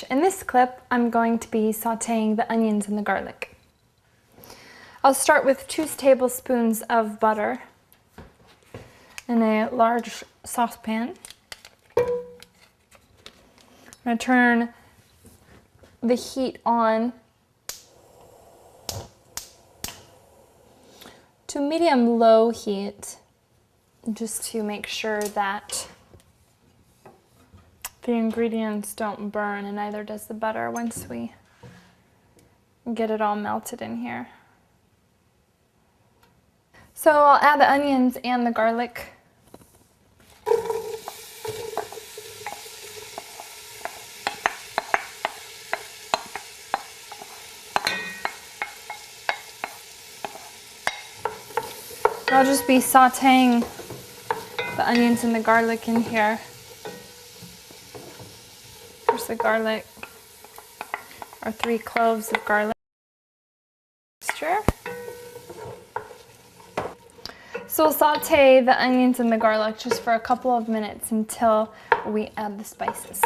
In this clip, I'm going to be sauteing the onions and the garlic. I'll start with 2 tablespoons of butter in a large saucepan. I'm going to turn the heat on to medium-low heat, just to make sure that the ingredients don't burn, and neither does the butter once we get it all melted in here. So I'll add the onions and the garlic. I'll just be sauteing the onions and the garlic in here. Here's the garlic, or 3 cloves of garlic. Mixture. So we'll saute the onions and the garlic just for a couple of minutes until we add the spices.